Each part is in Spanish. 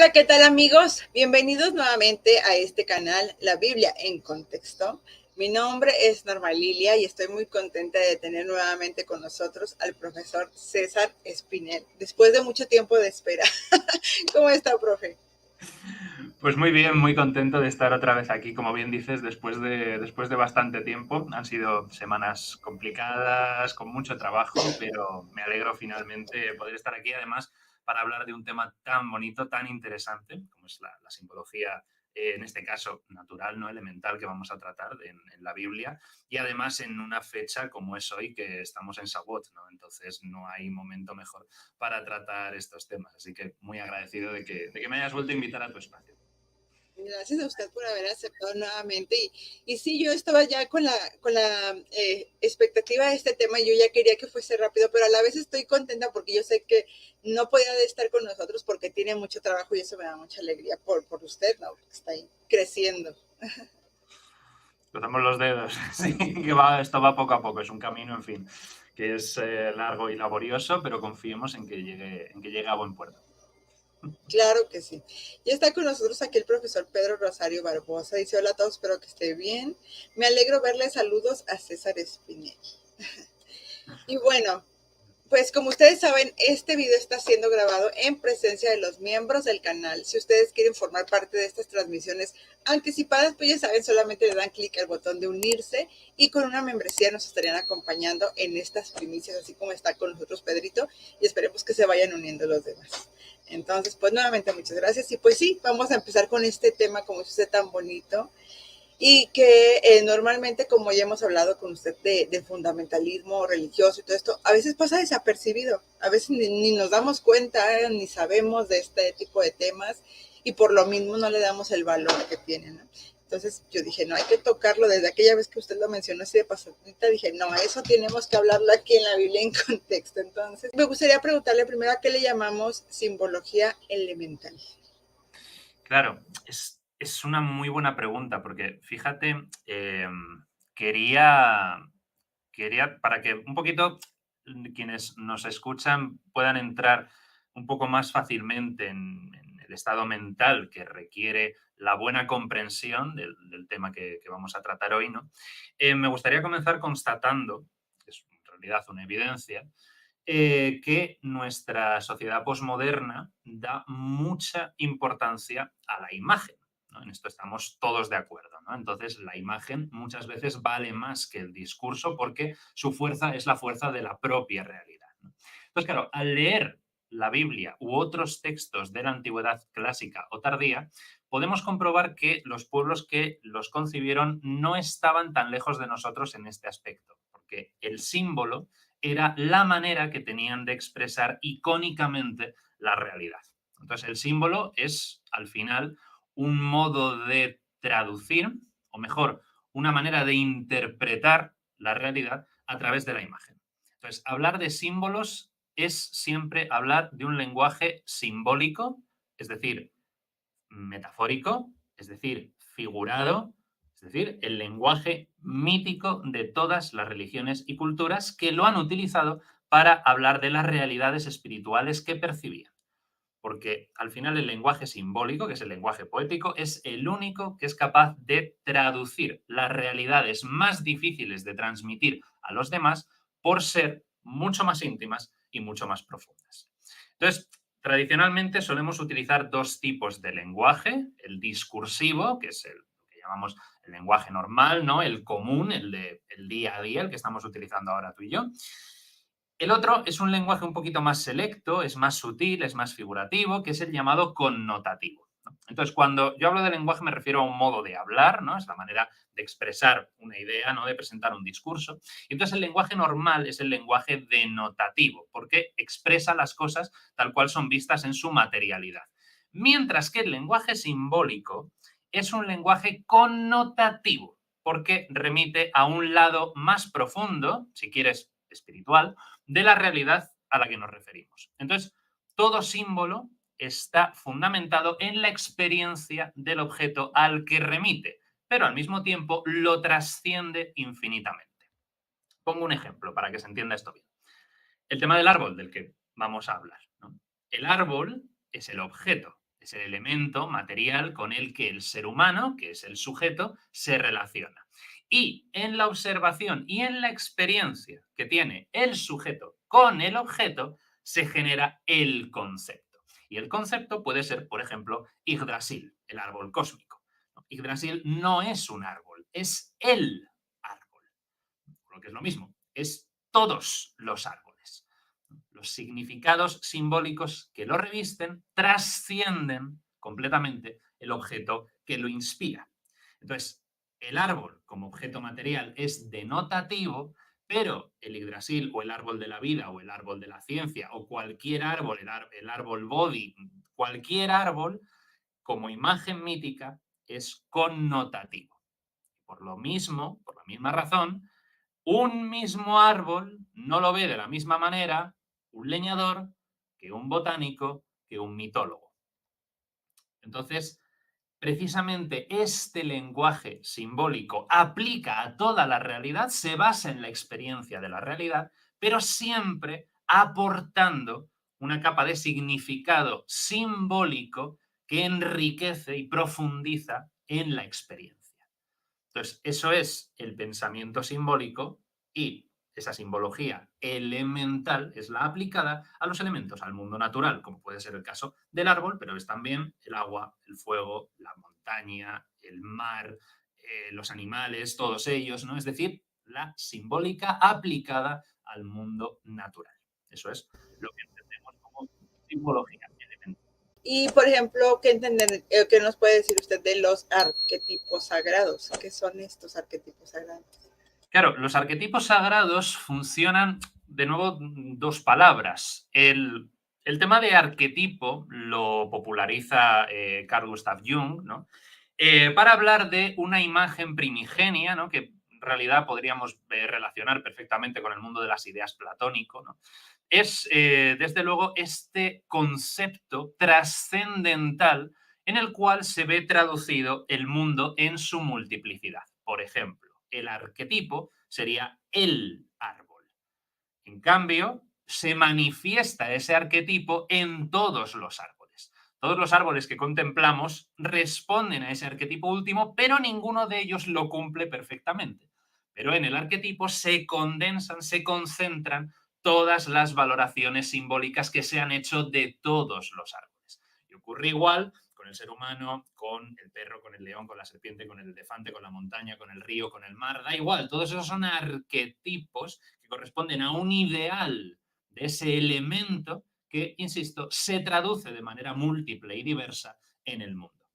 Hola, ¿qué tal amigos? Bienvenidos nuevamente a este canal, La Biblia en Contexto. Mi nombre es Norma Lilia y estoy muy contenta de tener nuevamente con nosotros al profesor César Espinel, después de mucho tiempo de espera. ¿Cómo está, profe? Pues muy bien, muy contento de estar otra vez aquí, como bien dices, después de bastante tiempo. Han sido semanas complicadas, con mucho trabajo, pero me alegro finalmente poder estar aquí, además, para hablar de un tema tan bonito, tan interesante, como es la simbología, en este caso natural, no elemental, que vamos a tratar en la Biblia, y además en una fecha como es hoy, que estamos en Shavuot, ¿no? Entonces no hay momento mejor para tratar estos temas. Así que muy agradecido de que me hayas vuelto a invitar a tu espacio. Gracias a usted por haber aceptado nuevamente. Y sí, yo estaba ya con la expectativa de este tema y yo ya quería que fuese rápido, pero a la vez estoy contenta porque yo sé que no podía estar con nosotros porque tiene mucho trabajo y eso me da mucha alegría por usted, ¿no? Porque está ahí creciendo. Cruzamos los dedos. Sí, que va, esto va poco a poco, es un camino, en fin, que es largo y laborioso, pero confiemos en que llegue a buen puerto. Claro que sí. Ya está con nosotros aquí el profesor Pedro Rosario Barbosa. Dice hola a todos, espero que esté bien. Me alegro verle. Saludos a César Espinel. Y bueno, pues como ustedes saben, este video está siendo grabado en presencia de los miembros del canal. Si ustedes quieren formar parte de estas transmisiones anticipadas, pues ya saben, solamente le dan clic al botón de unirse y con una membresía nos estarían acompañando en estas primicias, así como está con nosotros Pedrito, y esperemos que se vayan uniendo los demás. Entonces, pues nuevamente muchas gracias y pues sí, vamos a empezar con este tema como dice tan bonito y que normalmente, como ya hemos hablado con usted de fundamentalismo religioso y todo esto, a veces pasa desapercibido, a veces ni nos damos cuenta, ni sabemos de este tipo de temas y por lo mismo no le damos el valor que tienen, ¿no? Entonces yo dije, no, hay que tocarlo desde aquella vez que usted lo mencionó así de pasadita, dije, no, eso tenemos que hablarlo aquí en la Biblia en contexto. Entonces, me gustaría preguntarle primero a qué le llamamos simbología elemental. Claro, es una muy buena pregunta, porque fíjate, quería, para que un poquito quienes nos escuchan puedan entrar un poco más fácilmente en el estado mental que requiere la buena comprensión del tema que vamos a tratar hoy, ¿no? Me gustaría comenzar constatando, que es en realidad una evidencia, que nuestra sociedad posmoderna da mucha importancia a la imagen, ¿no? En esto estamos todos de acuerdo, ¿no? Entonces, la imagen muchas veces vale más que el discurso porque su fuerza es la fuerza de la propia realidad, ¿no? Entonces, claro, al leer la Biblia u otros textos de la antigüedad clásica o tardía, podemos comprobar que los pueblos que los concibieron no estaban tan lejos de nosotros en este aspecto, porque el símbolo era la manera que tenían de expresar icónicamente la realidad. Entonces, el símbolo es, al final, un modo de traducir, o mejor, una manera de interpretar la realidad a través de la imagen. Entonces, hablar de símbolos es siempre hablar de un lenguaje simbólico, es decir, metafórico, es decir, figurado, es decir, el lenguaje mítico de todas las religiones y culturas que lo han utilizado para hablar de las realidades espirituales que percibían. Porque al final el lenguaje simbólico, que es el lenguaje poético, es el único que es capaz de traducir las realidades más difíciles de transmitir a los demás por ser mucho más íntimas y mucho más profundas. Entonces, tradicionalmente solemos utilizar dos tipos de lenguaje, el discursivo, que es lo que llamamos el lenguaje normal, ¿no? El común, el de el día a día, el que estamos utilizando ahora tú y yo. El otro es un lenguaje un poquito más selecto, es más sutil, es más figurativo, que es el llamado connotativo, ¿no? Entonces, cuando yo hablo de lenguaje me refiero a un modo de hablar, ¿no? Es la manera de expresar una idea, ¿no? De presentar un discurso. Y entonces el lenguaje normal es el lenguaje denotativo, porque expresa las cosas tal cual son vistas en su materialidad. Mientras que el lenguaje simbólico es un lenguaje connotativo, porque remite a un lado más profundo, si quieres, espiritual, de la realidad a la que nos referimos. Entonces, todo símbolo está fundamentado en la experiencia del objeto al que remite, pero al mismo tiempo lo trasciende infinitamente. Pongo un ejemplo para que se entienda esto bien. El tema del árbol del que vamos a hablar, ¿no? El árbol es el objeto, Es el elemento material con el que el ser humano, que es el sujeto, se relaciona. Y en la observación y en la experiencia que tiene el sujeto con el objeto, se genera el concepto. Y el concepto puede ser, por ejemplo, Yggdrasil, el árbol cósmico. Yggdrasil no es un árbol, es el árbol. Lo que es lo mismo, es todos los árboles. Los significados simbólicos que lo revisten trascienden completamente el objeto que lo inspira. Entonces, el árbol como objeto material es denotativo, pero el Yggdrasil o el árbol de la vida o el árbol de la ciencia o cualquier árbol, el árbol Bodhi, cualquier árbol, como imagen mítica, es connotativo. Por lo mismo, por la misma razón, un mismo árbol no lo ve de la misma manera un leñador que un botánico que un mitólogo. Entonces, precisamente este lenguaje simbólico aplica a toda la realidad, se basa en la experiencia de la realidad, pero siempre aportando una capa de significado simbólico que enriquece y profundiza en la experiencia. Entonces, eso es el pensamiento simbólico y esa simbología elemental es la aplicada a los elementos, al mundo natural, como puede ser el caso del árbol, pero es también el agua, el fuego, la montaña, el mar, los animales, todos ellos, ¿no? Es decir, la simbólica aplicada al mundo natural. Eso es lo que entendemos como simbología elemental. Y, por ejemplo, ¿qué nos puede decir usted de los arquetipos sagrados? ¿Qué son estos arquetipos sagrados? Claro, los arquetipos sagrados funcionan, de nuevo, dos palabras. El tema de arquetipo lo populariza Carl Gustav Jung, ¿no? Para hablar de una imagen primigenia, ¿no? Que en realidad podríamos relacionar perfectamente con el mundo de las ideas platónico, ¿no? Es, desde luego, este concepto trascendental en el cual se ve traducido el mundo en su multiplicidad. Por ejemplo, el arquetipo sería el árbol. En cambio, se manifiesta ese arquetipo en todos los árboles. Todos los árboles que contemplamos responden a ese arquetipo último, pero ninguno de ellos lo cumple perfectamente. Pero en el arquetipo se condensan, se concentran todas las valoraciones simbólicas que se han hecho de todos los árboles. Y ocurre igual con el ser humano, con el perro, con el león, con la serpiente, con el elefante, con la montaña, con el río, con el mar, da igual, todos esos son arquetipos que corresponden a un ideal de ese elemento que, insisto, se traduce de manera múltiple y diversa en el mundo.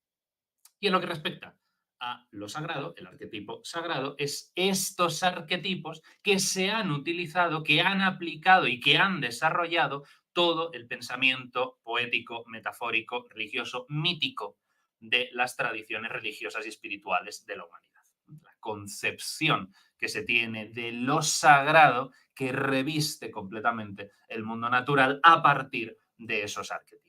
Y en lo que respecta a lo sagrado, el arquetipo sagrado es estos arquetipos que se han utilizado, que han aplicado y que han desarrollado todo el pensamiento poético, metafórico, religioso, mítico de las tradiciones religiosas y espirituales de la humanidad. La concepción que se tiene de lo sagrado que reviste completamente el mundo natural a partir de esos arquetipos.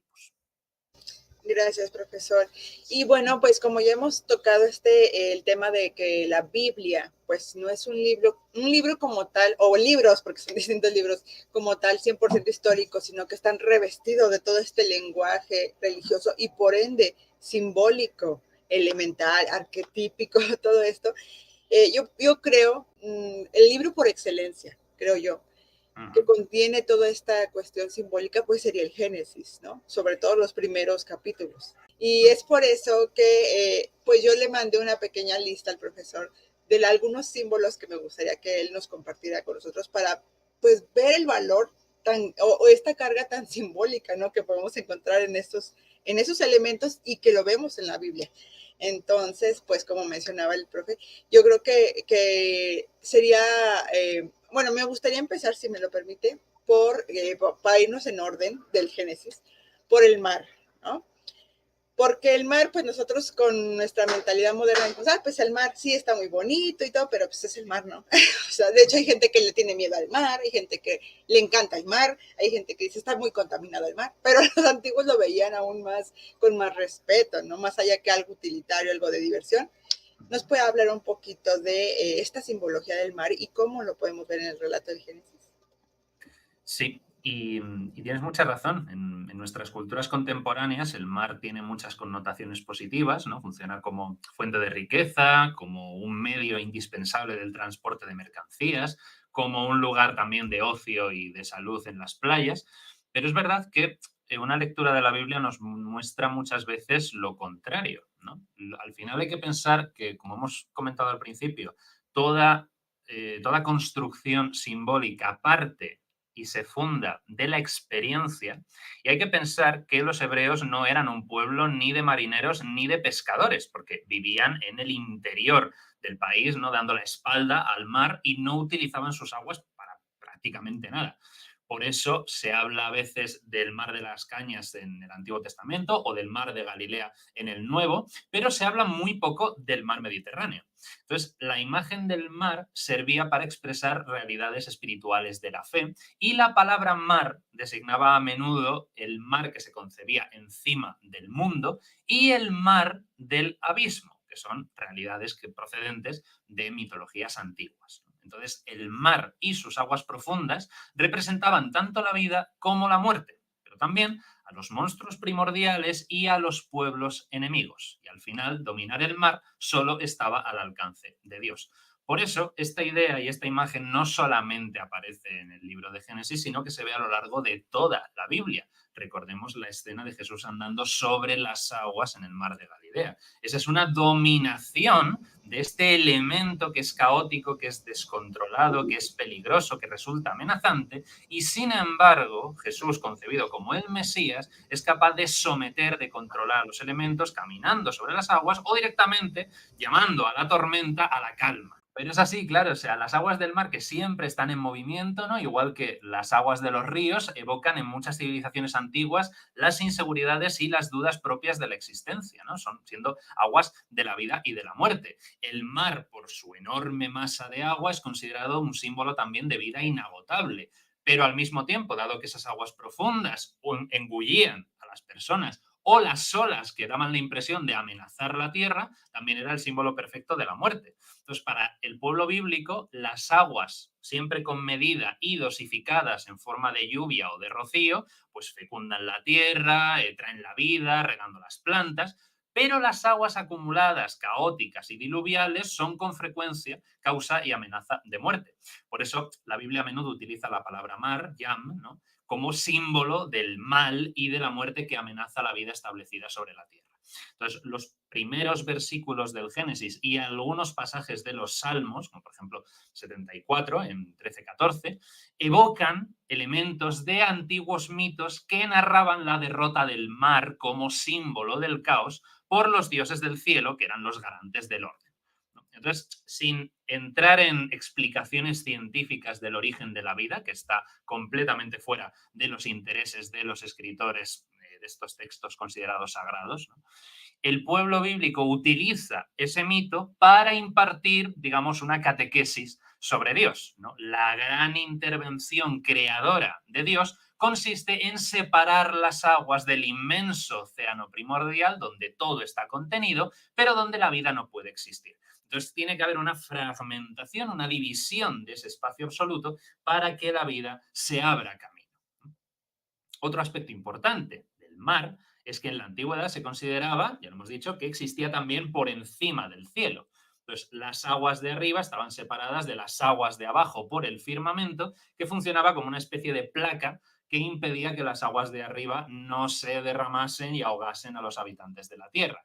Gracias, profesor. Y bueno, pues como ya hemos tocado el tema de que la Biblia, pues no es un libro como tal, o libros, porque son distintos libros, como tal, 100% históricos, sino que están revestidos de todo este lenguaje religioso y por ende simbólico, elemental, arquetípico, todo esto. Yo creo, el libro por excelencia, creo yo, que contiene toda esta cuestión simbólica, pues sería el Génesis, ¿no? Sobre todo los primeros capítulos. Y es por eso que, pues yo le mandé una pequeña lista al profesor de algunos símbolos que me gustaría que él nos compartiera con nosotros para, pues, ver el valor o esta carga tan simbólica, ¿no? Que podemos encontrar en esos elementos y que lo vemos en la Biblia. Entonces, pues como mencionaba el profe, yo creo que sería, bueno, me gustaría empezar, si me lo permite, para irnos en orden del Génesis, por el mar, ¿no? Porque el mar, pues nosotros con nuestra mentalidad moderna, decimos, pues el mar sí está muy bonito y todo, pero pues es el mar, ¿no? O sea, de hecho hay gente que le tiene miedo al mar, hay gente que le encanta el mar, hay gente que dice está muy contaminado el mar, pero los antiguos lo veían aún más, con más respeto, ¿no? Más allá que algo utilitario, algo de diversión. ¿Nos puede hablar un poquito de esta simbología del mar y cómo lo podemos ver en el relato del Génesis? Sí, Y tienes mucha razón. En nuestras culturas contemporáneas el mar tiene muchas connotaciones positivas, ¿no? Funciona como fuente de riqueza, como un medio indispensable del transporte de mercancías, como un lugar también de ocio y de salud en las playas. Pero es verdad que una lectura de la Biblia nos muestra muchas veces lo contrario, ¿no? Al final hay que pensar que, como hemos comentado al principio, toda, toda construcción simbólica parte y se funda de la experiencia. Y hay que pensar que los hebreos no eran un pueblo ni de marineros ni de pescadores, porque vivían en el interior del país, ¿no? Dando la espalda al mar y no utilizaban sus aguas para prácticamente nada. Por eso se habla a veces del mar de las Cañas en el Antiguo Testamento o del mar de Galilea en el Nuevo, pero se habla muy poco del mar Mediterráneo. Entonces, la imagen del mar servía para expresar realidades espirituales de la fe y la palabra mar designaba a menudo el mar que se concebía encima del mundo y el mar del abismo, que son realidades que procedentes de mitologías antiguas. Entonces, el mar y sus aguas profundas representaban tanto la vida como la muerte, pero también a los monstruos primordiales y a los pueblos enemigos. Y al final, dominar el mar solo estaba al alcance de Dios. Por eso, esta idea y esta imagen no solamente aparece en el libro de Génesis, sino que se ve a lo largo de toda la Biblia. Recordemos la escena de Jesús andando sobre las aguas en el mar de Galilea. Esa es una dominación de este elemento que es caótico, que es descontrolado, que es peligroso, que resulta amenazante, y sin embargo, Jesús, concebido como el Mesías, es capaz de someter, de controlar los elementos caminando sobre las aguas o directamente llamando a la tormenta a la calma. Pero es así, claro, o sea, las aguas del mar que siempre están en movimiento, ¿no? Igual que las aguas de los ríos, evocan en muchas civilizaciones antiguas las inseguridades y las dudas propias de la existencia, ¿no? Son siendo aguas de la vida y de la muerte. El mar, por su enorme masa de agua, es considerado un símbolo también de vida inagotable. Pero al mismo tiempo, dado que esas aguas profundas engullían a las personas o las olas que daban la impresión de amenazar la tierra, también era el símbolo perfecto de la muerte. Entonces, para el pueblo bíblico, las aguas, siempre con medida y dosificadas en forma de lluvia o de rocío, pues fecundan la tierra, traen la vida, regando las plantas, pero las aguas acumuladas, caóticas y diluviales son con frecuencia causa y amenaza de muerte. Por eso la Biblia a menudo utiliza la palabra mar, yam, ¿no? Como símbolo del mal y de la muerte que amenaza la vida establecida sobre la tierra. Entonces, los primeros versículos del Génesis y algunos pasajes de los Salmos, como por ejemplo 74 en 13-14, evocan elementos de antiguos mitos que narraban la derrota del mar como símbolo del caos por los dioses del cielo, que eran los garantes del orden. Entonces, sin entrar en explicaciones científicas del origen de la vida, que está completamente fuera de los intereses de los escritores de estos textos considerados sagrados, ¿no? El pueblo bíblico utiliza ese mito para impartir, digamos, una catequesis sobre Dios, ¿no? La gran intervención creadora de Dios consiste en separar las aguas del inmenso océano primordial donde todo está contenido, pero donde la vida no puede existir. Entonces tiene que haber una fragmentación, una división de ese espacio absoluto para que la vida se abra camino. Otro aspecto importante del mar es que en la antigüedad se consideraba, ya lo hemos dicho, que existía también por encima del cielo. Entonces, las aguas de arriba estaban separadas de las aguas de abajo por el firmamento, que funcionaba como una especie de placa que impedía que las aguas de arriba no se derramasen y ahogasen a los habitantes de la tierra.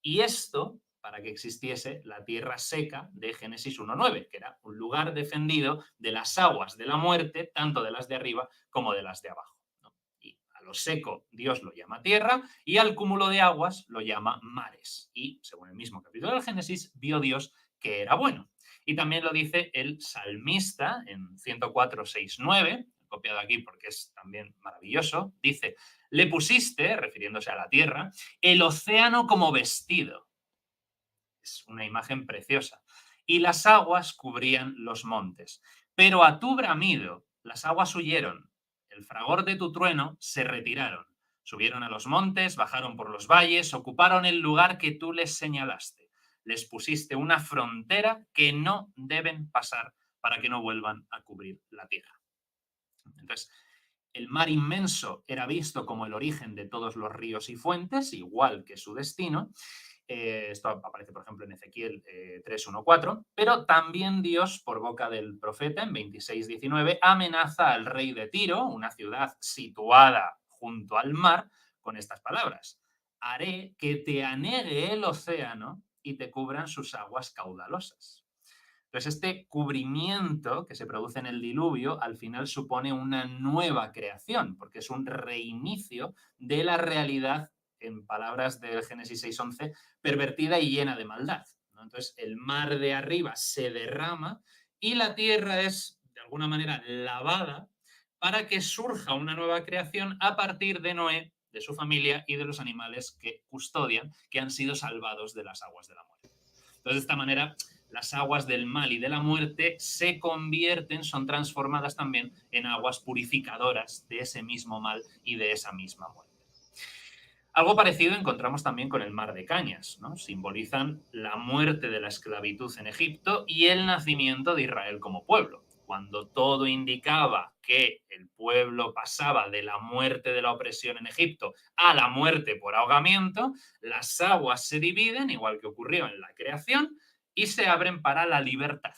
Y esto para que existiese la tierra seca de Génesis 1.9, que era un lugar defendido de las aguas de la muerte, tanto de las de arriba como de las de abajo, ¿no? Y a lo seco Dios lo llama tierra y al cúmulo de aguas lo llama mares. Y según el mismo capítulo del Génesis, vio Dios que era bueno. Y también lo dice el salmista en 104.6.9, copiado aquí porque es también maravilloso, dice, le pusiste, refiriéndose a la tierra, el océano como vestido. Es una imagen preciosa. Y las aguas cubrían los montes. Pero a tu bramido las aguas huyeron. El fragor de tu trueno se retiraron. Subieron a los montes, bajaron por los valles, ocuparon el lugar que tú les señalaste. Les pusiste una frontera que no deben pasar para que no vuelvan a cubrir la tierra. Entonces, El mar inmenso era visto como el origen de todos los ríos y fuentes, igual que su destino. Esto aparece, por ejemplo, en Ezequiel 3:1-4, pero también Dios, por boca del profeta, en 26:19, amenaza al rey de Tiro, una ciudad situada junto al mar, con estas palabras: haré que te anegue el océano y te cubran sus aguas caudalosas. Entonces, este cubrimiento que se produce en el diluvio al final supone una nueva creación, porque es un reinicio de la realidad, en palabras del Génesis 6:11, pervertida y llena de maldad, ¿no? Entonces, el mar de arriba se derrama y la tierra es, de alguna manera, lavada para que surja una nueva creación a partir de Noé, de su familia y de los animales que custodian, que han sido salvados de las aguas de la muerte. Entonces, de esta manera, las aguas del mal y de la muerte se convierten, son transformadas también en aguas purificadoras de ese mismo mal y de esa misma muerte. Algo parecido encontramos también con el mar de Cañas, ¿no? Simbolizan la muerte de la esclavitud en Egipto y el nacimiento de Israel como pueblo. Cuando todo indicaba que el pueblo pasaba de la muerte de la opresión en Egipto a la muerte por ahogamiento, las aguas se dividen, igual que ocurrió en la creación, y se abren para la libertad.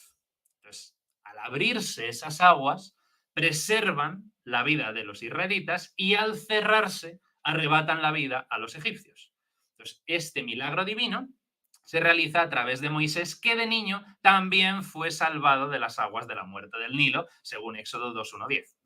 Entonces, al abrirse esas aguas, preservan la vida de los israelitas y al cerrarse, arrebatan la vida a los egipcios. Entonces, este milagro divino se realiza a través de Moisés, que de niño también fue salvado de las aguas de la muerte del Nilo, según Éxodo 2:1-10.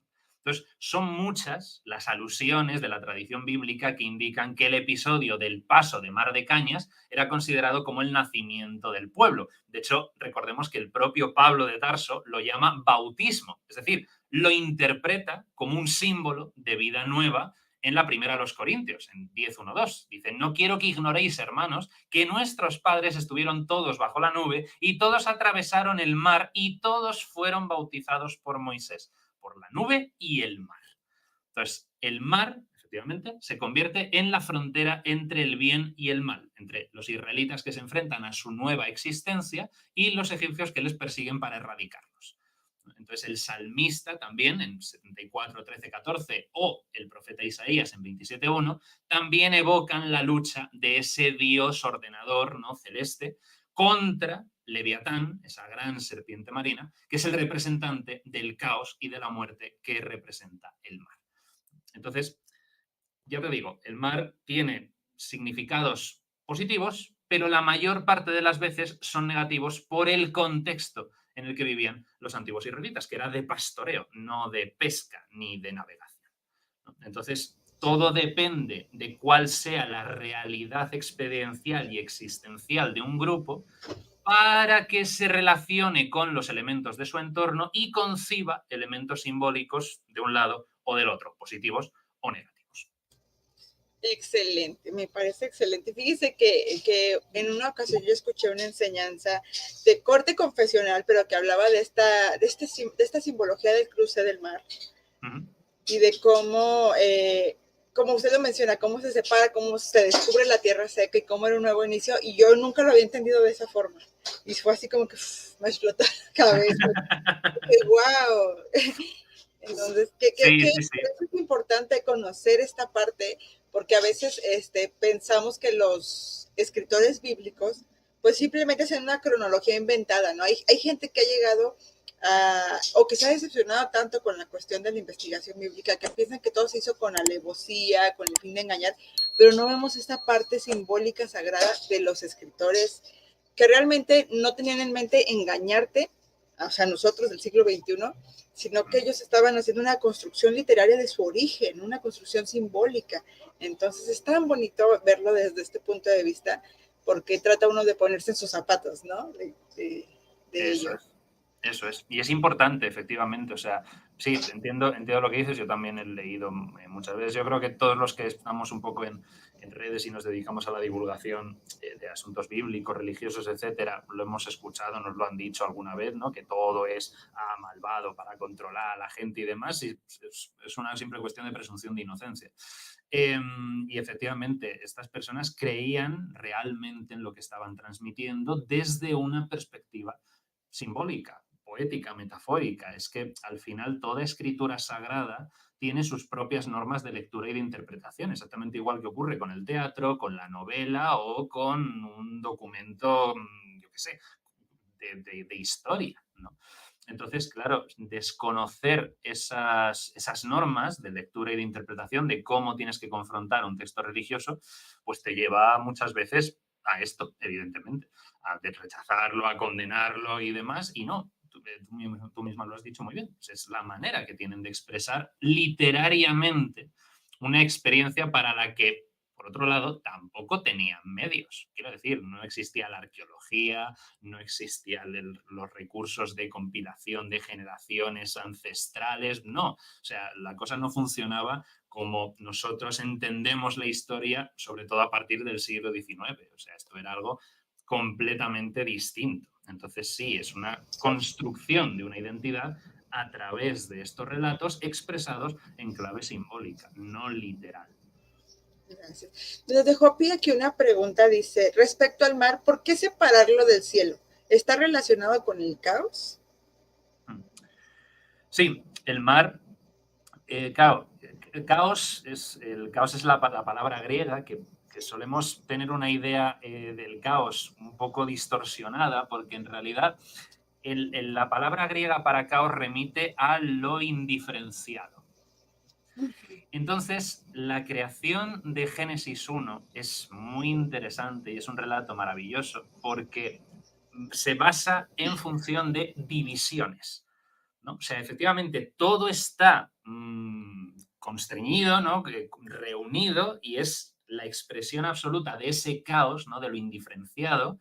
Entonces, son muchas las alusiones de la tradición bíblica que indican que el episodio del paso de Mar de Cañas era considerado como el nacimiento del pueblo. De hecho, recordemos que el propio Pablo de Tarso lo llama bautismo, es decir, lo interpreta como un símbolo de vida nueva en la primera a los Corintios, en 10:1-2. Dice: no quiero que ignoréis, hermanos, que nuestros padres estuvieron todos bajo la nube y todos atravesaron el mar y todos fueron bautizados por Moisés, por la nube y el mar. Entonces, el mar, efectivamente, se convierte en la frontera entre el bien y el mal, entre los israelitas que se enfrentan a su nueva existencia y los egipcios que les persiguen para erradicarlos. Entonces, el salmista también, en 74, 13, 14, o el profeta Isaías en 27:1, también evocan la lucha de ese Dios ordenador, ¿no?, celeste, contra Leviatán, esa gran serpiente marina, que es el representante del caos y de la muerte que representa el mar. Entonces, ya te digo, el mar tiene significados positivos, pero la mayor parte de las veces son negativos por el contexto en el que vivían los antiguos israelitas, que era de pastoreo, no de pesca ni de navegación, ¿no? Entonces, todo depende de cuál sea la realidad experiencial y existencial de un grupo para que se relacione con los elementos de su entorno y conciba elementos simbólicos de un lado o del otro, positivos o negativos. Excelente, me parece excelente. Fíjese que en una ocasión yo escuché una enseñanza de corte confesional, pero que hablaba de esta simbología del cruce del mar y de cómo, como usted lo menciona, cómo se separa, cómo se descubre la tierra seca y cómo era un nuevo inicio. Y yo nunca lo había entendido de esa forma. Y fue así como que me explotó la cabeza. ¡Wow! Entonces, Sí, sí, sí. es importante conocer esta parte, porque a veces pensamos que los escritores bíblicos, pues simplemente hacen una cronología inventada, ¿no? Hay gente que ha llegado o que se ha decepcionado tanto con la cuestión de la investigación bíblica, que piensan que todo se hizo con alevosía, con el fin de engañar, pero no vemos esta parte simbólica sagrada de los escritores que realmente no tenían en mente engañarte, o sea, nosotros del siglo XXI, sino que ellos estaban haciendo una construcción literaria de su origen, una construcción simbólica. Entonces es tan bonito verlo desde este punto de vista, porque trata uno de ponerse en sus zapatos, ¿no? De Eso ellos. es. Eso es. Y es importante, efectivamente. O sea, sí, entiendo lo que dices. Yo también he leído muchas veces. Yo creo que todos los que estamos un poco en redes y nos dedicamos a la divulgación de asuntos bíblicos, religiosos, etcétera, lo hemos escuchado, nos lo han dicho alguna vez, ¿no? Que todo es malvado para controlar a la gente y demás. Y es una simple cuestión de presunción de inocencia. Y efectivamente, estas personas creían realmente en lo que estaban transmitiendo desde una perspectiva simbólica, poética, metafórica. Es que al final toda escritura sagrada tiene sus propias normas de lectura y de interpretación, exactamente igual que ocurre con el teatro, con la novela o con un documento, yo qué sé, de historia, ¿no? Entonces, claro, desconocer esas normas de lectura y de interpretación de cómo tienes que confrontar un texto religioso, pues te lleva muchas veces a esto, evidentemente, a rechazarlo, a condenarlo y demás, y no. Tú misma lo has dicho muy bien. Es la manera que tienen de expresar literariamente una experiencia para la que, por otro lado, tampoco tenían medios. Quiero decir, no existía la arqueología, no existían los recursos de compilación de generaciones ancestrales, no. O sea, la cosa no funcionaba como nosotros entendemos la historia, sobre todo a partir del siglo XIX. O sea, esto era algo completamente distinto. Entonces, sí, es una construcción de una identidad a través de estos relatos expresados en clave simbólica, no literal. Gracias. Nos dejó pie aquí una pregunta, dice, respecto al mar, ¿por qué separarlo del cielo? ¿Está relacionado con el caos? Sí, el mar, claro, el caos es la palabra griega que solemos tener una idea del caos un poco distorsionada, porque en realidad la palabra griega para caos remite a lo indiferenciado. Entonces, la creación de Génesis 1 es muy interesante y es un relato maravilloso porque se basa en función de divisiones, ¿no? O sea, efectivamente, todo está constreñido, ¿no? Reunido, y es la expresión absoluta de ese caos, ¿no? De lo indiferenciado,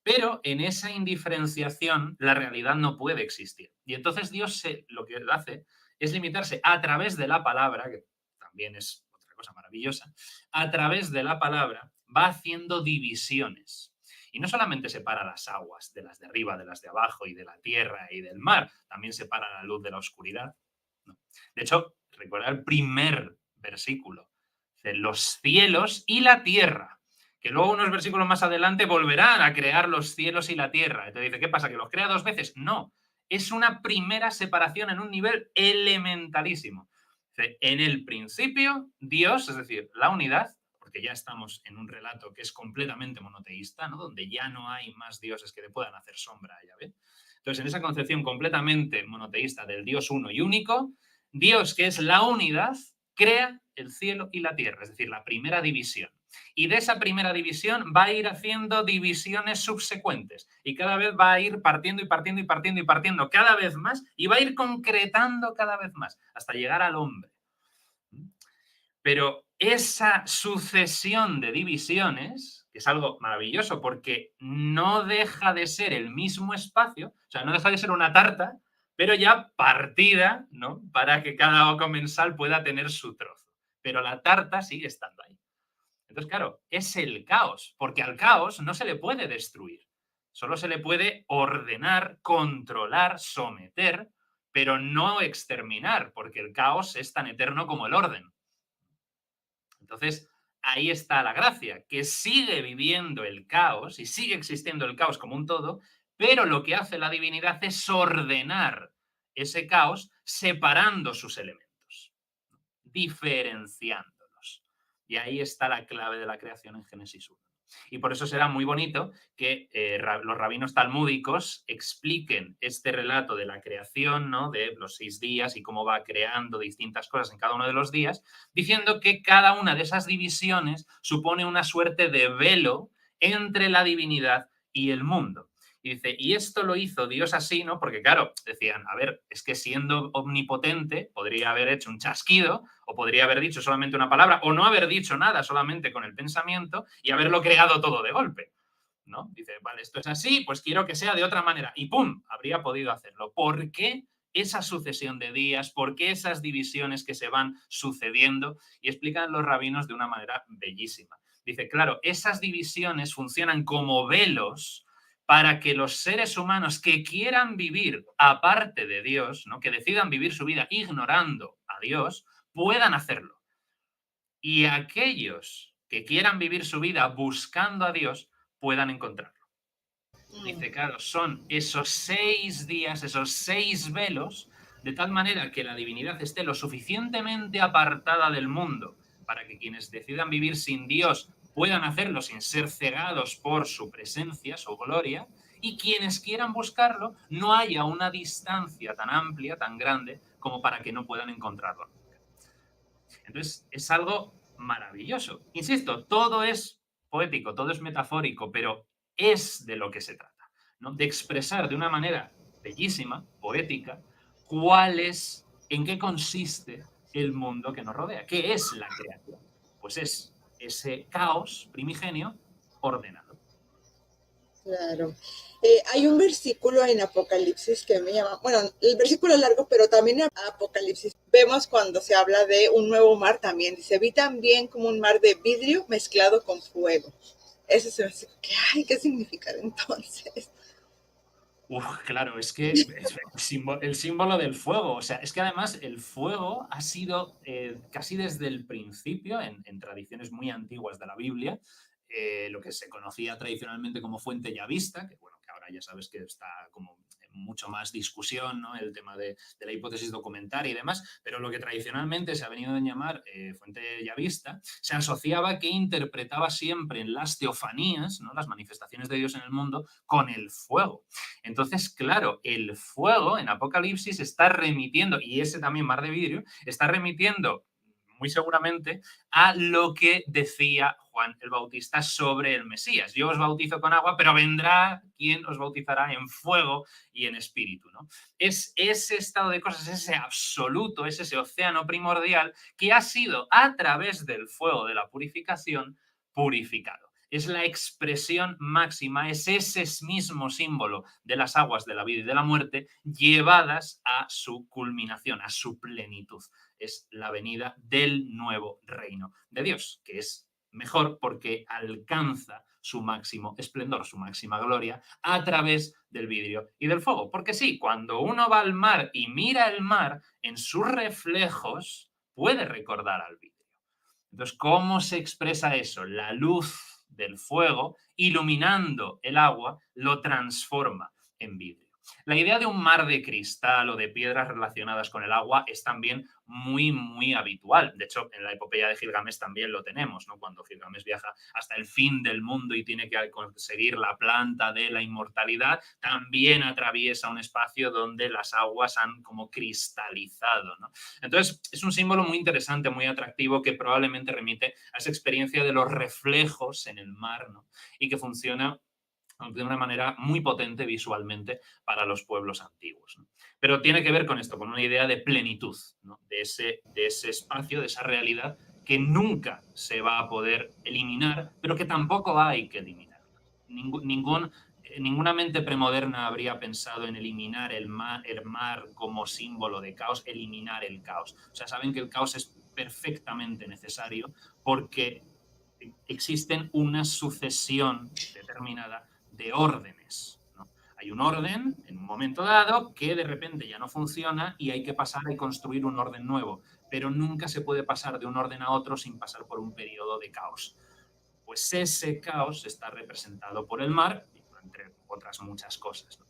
pero en esa indiferenciación la realidad no puede existir. Y entonces Dios lo que hace es limitarse a través de la palabra, que también es otra cosa maravillosa, a través de la palabra va haciendo divisiones. Y no solamente separa las aguas de las de arriba, de las de abajo, y de la tierra y del mar, también separa la luz de la oscuridad, ¿no? De hecho, recuerda el primer versículo, de los cielos y la tierra, que luego unos versículos más adelante volverán a crear los cielos y la tierra. Entonces dice, ¿qué pasa? ¿Que los crea dos veces? No, es una primera separación en un nivel elementalísimo. En el principio, Dios, es decir, la unidad, porque ya estamos en un relato que es completamente monoteísta, ¿no? Donde ya no hay más dioses que le puedan hacer sombra a Yahvé. Entonces, en esa concepción completamente monoteísta del Dios uno y único, Dios, que es la unidad, crea el cielo y la tierra, es decir, la primera división. Y de esa primera división va a ir haciendo divisiones subsecuentes y cada vez va a ir partiendo y partiendo y partiendo y partiendo cada vez más y va a ir concretando cada vez más hasta llegar al hombre. Pero esa sucesión de divisiones, que es algo maravilloso porque no deja de ser el mismo espacio, o sea, no deja de ser una tarta, pero ya partida, ¿no? Para que cada comensal pueda tener su trozo. Pero la tarta sigue estando ahí. Entonces, claro, es el caos, porque al caos no se le puede destruir, solo se le puede ordenar, controlar, someter, pero no exterminar, porque el caos es tan eterno como el orden. Entonces, ahí está la gracia, que sigue viviendo el caos y sigue existiendo el caos como un todo, pero lo que hace la divinidad es ordenar ese caos separando sus elementos, diferenciándolos. Y ahí está la clave de la creación en Génesis 1. Y por eso será muy bonito que los rabinos talmúdicos expliquen este relato de la creación, ¿no? De los 6 días y cómo va creando distintas cosas en cada uno de los días, diciendo que cada una de esas divisiones supone una suerte de velo entre la divinidad y el mundo. Y dice, y esto lo hizo Dios así, ¿no? Porque claro, decían, a ver, es que siendo omnipotente podría haber hecho un chasquido o podría haber dicho solamente una palabra o no haber dicho nada solamente con el pensamiento y haberlo creado todo de golpe, ¿no? Dice, vale, esto es así, pues quiero que sea de otra manera y ¡pum! Habría podido hacerlo. ¿Por qué esa sucesión de días? ¿Por qué esas divisiones que se van sucediendo? Y explican los rabinos de una manera bellísima. Dice, claro, esas divisiones funcionan como velos para que los seres humanos que quieran vivir aparte de Dios, ¿no? Que decidan vivir su vida ignorando a Dios, puedan hacerlo. Y aquellos que quieran vivir su vida buscando a Dios puedan encontrarlo. Dice, claro, son esos 6 días, esos 6 velos, de tal manera que la divinidad esté lo suficientemente apartada del mundo para que quienes decidan vivir sin Dios puedan hacerlo sin ser cegados por su presencia, su gloria, y quienes quieran buscarlo no haya una distancia tan amplia, tan grande, como para que no puedan encontrarlo nunca. Entonces, es algo maravilloso. Insisto, todo es poético, todo es metafórico, pero es de lo que se trata, ¿no? De expresar de una manera bellísima, poética, cuál es, en qué consiste el mundo que nos rodea. ¿Qué es la creación? Pues es ese caos primigenio ordenado. Claro. Hay un versículo en Apocalipsis que me llama, bueno, el versículo es largo, pero también en Apocalipsis vemos cuando se habla de un nuevo mar también. Dice, vi también como un mar de vidrio mezclado con fuego. Ese es el versículo que, ay, ¿qué significa entonces? Claro, es que es el símbolo del fuego. O sea, es que además el fuego ha sido casi desde el principio, en tradiciones muy antiguas de la Biblia, lo que se conocía tradicionalmente como fuente llavista, que bueno, que ahora ya sabes que está como en mucho más discusión, ¿no? El tema de la hipótesis documentaria y demás, pero lo que tradicionalmente se ha venido a llamar fuente llavista, se asociaba que interpretaba siempre en las teofanías, ¿no? Las manifestaciones de Dios en el mundo, con el fuego. Entonces, claro, el fuego en Apocalipsis está remitiendo, y ese también mar de vidrio, está remitiendo muy seguramente a lo que decía Juan el Bautista sobre el Mesías. Yo os bautizo con agua, pero vendrá quien os bautizará en fuego y en espíritu, ¿no? Es ese estado de cosas, ese absoluto, es ese océano primordial que ha sido a través del fuego de la purificación purificado. Es la expresión máxima, es ese mismo símbolo de las aguas de la vida y de la muerte llevadas a su culminación, a su plenitud. Es la venida del nuevo reino de Dios, que es mejor porque alcanza su máximo esplendor, su máxima gloria, a través del vidrio y del fuego. Porque sí, cuando uno va al mar y mira el mar, en sus reflejos puede recordar al vidrio. Entonces, ¿cómo se expresa eso? La luz del fuego, iluminando el agua, lo transforma en vidrio. La idea de un mar de cristal o de piedras relacionadas con el agua es también muy, muy habitual. De hecho, en la epopeya de Gilgamesh también lo tenemos, ¿no? Cuando Gilgamesh viaja hasta el fin del mundo y tiene que conseguir la planta de la inmortalidad, también atraviesa un espacio donde las aguas han como cristalizado, ¿no? Entonces, es un símbolo muy interesante, muy atractivo, que probablemente remite a esa experiencia de los reflejos en el mar, ¿no? Y que funciona de una manera muy potente visualmente para los pueblos antiguos, ¿no? Pero tiene que ver con esto, con una idea de plenitud, ¿no? De ese espacio, de esa realidad que nunca se va a poder eliminar, pero que tampoco hay que eliminar. Ninguna mente premoderna habría pensado en eliminar el mar como símbolo de caos, eliminar el caos. O sea, saben que el caos es perfectamente necesario porque existen una sucesión determinada de órdenes, ¿no? Hay un orden en un momento dado que de repente ya no funciona y hay que pasar a construir un orden nuevo, pero nunca se puede pasar de un orden a otro sin pasar por un periodo de caos. Pues ese caos está representado por el mar, entre otras muchas cosas, ¿no?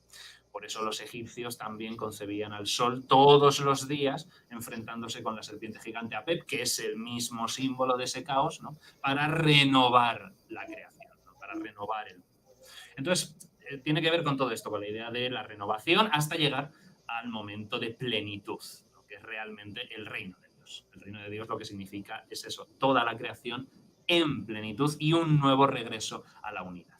Por eso los egipcios también concebían al sol todos los días, enfrentándose con la serpiente gigante Apep, que es el mismo símbolo de ese caos, ¿no? Para renovar la creación, ¿no? Para renovar el mundo. Entonces, tiene que ver con todo esto, con la idea de la renovación hasta llegar al momento de plenitud, ¿no? Que es realmente el reino de Dios. El reino de Dios lo que significa es eso, toda la creación en plenitud y un nuevo regreso a la unidad.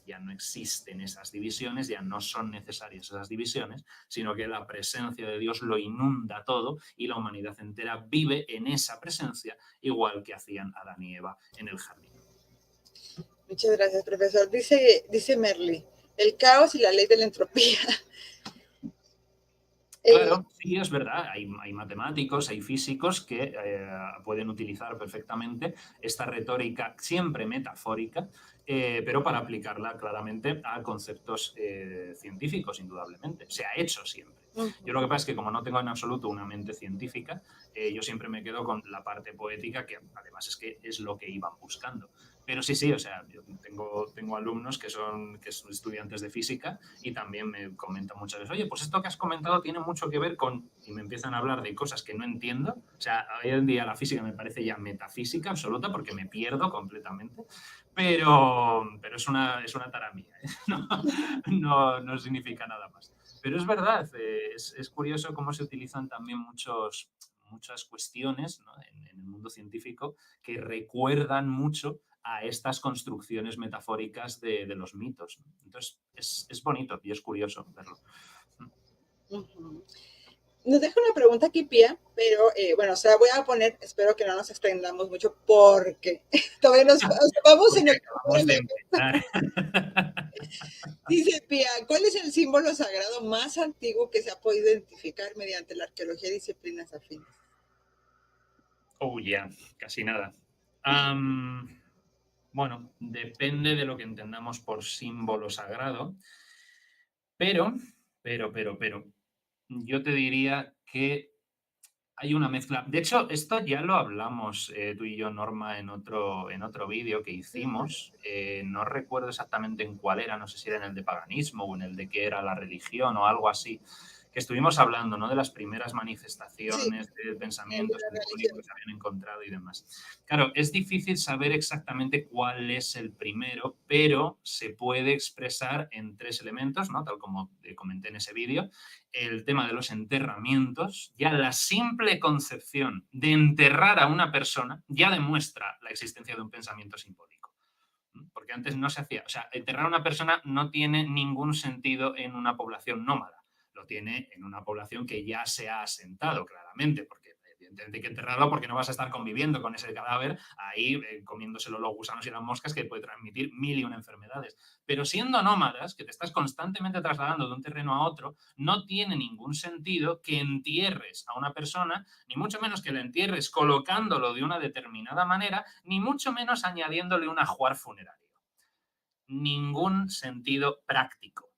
Ya no existen esas divisiones, ya no son necesarias esas divisiones, sino que la presencia de Dios lo inunda todo y la humanidad entera vive en esa presencia, igual que hacían Adán y Eva en el jardín. Muchas gracias, profesor. Dice Merly, el caos y la ley de la entropía. Claro, sí, es verdad. Hay matemáticos, hay físicos que pueden utilizar perfectamente esta retórica siempre metafórica, pero para aplicarla claramente a conceptos científicos, indudablemente. Se ha hecho siempre. Yo lo que pasa es que como no tengo en absoluto una mente científica, yo siempre me quedo con la parte poética, que además es que es lo que iban buscando. Pero sí, o sea, yo tengo alumnos que son estudiantes de física y también me comentan muchas veces, oye, pues esto que has comentado tiene mucho que ver con... Y me empiezan a hablar de cosas que no entiendo. O sea, hoy en día la física me parece ya metafísica absoluta porque me pierdo completamente. Pero es una tara mía, ¿eh? No significa nada más. Pero es verdad, es curioso cómo se utilizan también muchas cuestiones, ¿no?, en el mundo científico que recuerdan mucho a estas construcciones metafóricas de los mitos, ¿no? Entonces, es bonito y es curioso verlo. Nos deja una pregunta aquí, Pía, pero bueno, se la voy a poner, espero que no nos extendamos mucho porque todavía nos vamos en el... Acabamos de empezar. Dice Pía, ¿cuál es el símbolo sagrado más antiguo que se ha podido identificar mediante la arqueología y disciplinas afines? Oh, ya, casi nada. Bueno, depende de lo que entendamos por símbolo sagrado, pero, yo te diría que hay una mezcla. De hecho, esto ya lo hablamos tú y yo, Norma, en otro vídeo que hicimos. No recuerdo exactamente en cuál era, no sé si era en el de paganismo o en el de qué era la religión o algo así, que estuvimos hablando, ¿no?, de las primeras manifestaciones de pensamiento simbólico que se habían encontrado y demás. Claro, es difícil saber exactamente cuál es el primero, pero se puede expresar en 3 elementos, ¿no?, tal como comenté en ese vídeo. El tema de los enterramientos, ya la simple concepción de enterrar a una persona ya demuestra la existencia de un pensamiento simbólico. Porque antes no se hacía. O sea, enterrar a una persona no tiene ningún sentido en una población nómada. Lo tiene en una población que ya se ha asentado, claramente, porque evidentemente hay que enterrarlo porque no vas a estar conviviendo con ese cadáver ahí comiéndoselo los gusanos y las moscas, que puede transmitir 1000 enfermedades. Pero siendo nómadas, que te estás constantemente trasladando de un terreno a otro, no tiene ningún sentido que entierres a una persona, ni mucho menos que la entierres colocándolo de una determinada manera, ni mucho menos añadiéndole un ajuar funerario. Ningún sentido práctico.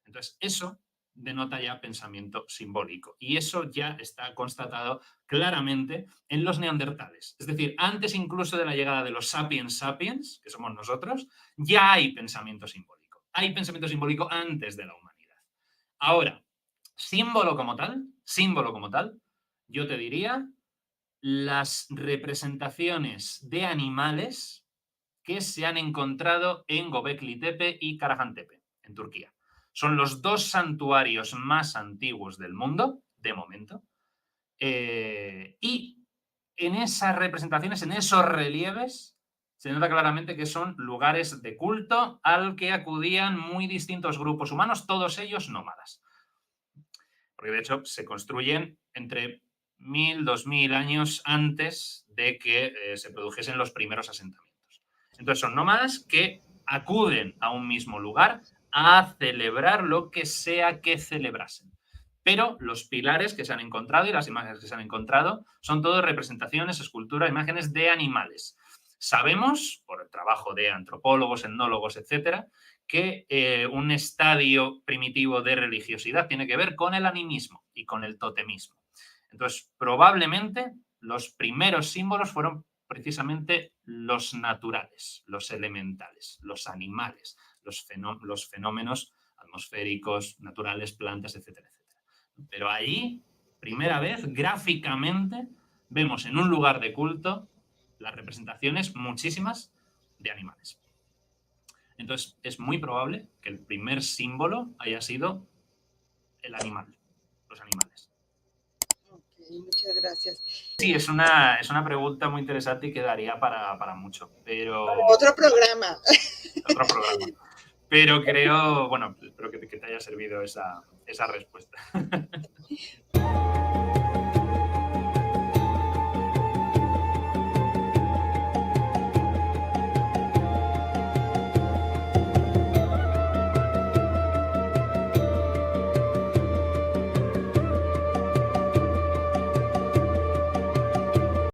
Entonces, eso denota ya pensamiento simbólico. Y eso ya está constatado claramente en los neandertales. Es decir, antes incluso de la llegada de los sapiens sapiens, que somos nosotros, ya hay pensamiento simbólico. Hay pensamiento simbólico antes de la humanidad. Ahora, símbolo como tal, yo te diría las representaciones de animales que se han encontrado en Göbekli Tepe y Karahan Tepe, en Turquía. Son los 2 santuarios más antiguos del mundo, de momento. Y en esas representaciones, en esos relieves, se nota claramente que son lugares de culto al que acudían muy distintos grupos humanos, todos ellos nómadas. Porque de hecho se construyen entre 1000, 2000 años antes de que se produjesen los primeros asentamientos. Entonces son nómadas que acuden a un mismo lugar a celebrar lo que sea que celebrasen. Pero los pilares que se han encontrado y las imágenes que se han encontrado son todo representaciones, esculturas, imágenes de animales. Sabemos, por el trabajo de antropólogos, etnólogos, etcétera, que un estadio primitivo de religiosidad tiene que ver con el animismo y con el totemismo. Entonces, probablemente los primeros símbolos fueron precisamente los naturales, los elementales, los animales, los fenómenos atmosféricos, naturales, plantas, etcétera, etcétera. Pero ahí, primera vez, gráficamente, vemos en un lugar de culto las representaciones, muchísimas, de animales. Entonces, es muy probable que el primer símbolo haya sido el animal, los animales. Ok, muchas gracias. Sí, es una pregunta muy interesante y quedaría para mucho, pero... Otro programa. Otro programa. Pero creo, bueno, espero que te haya servido esa respuesta.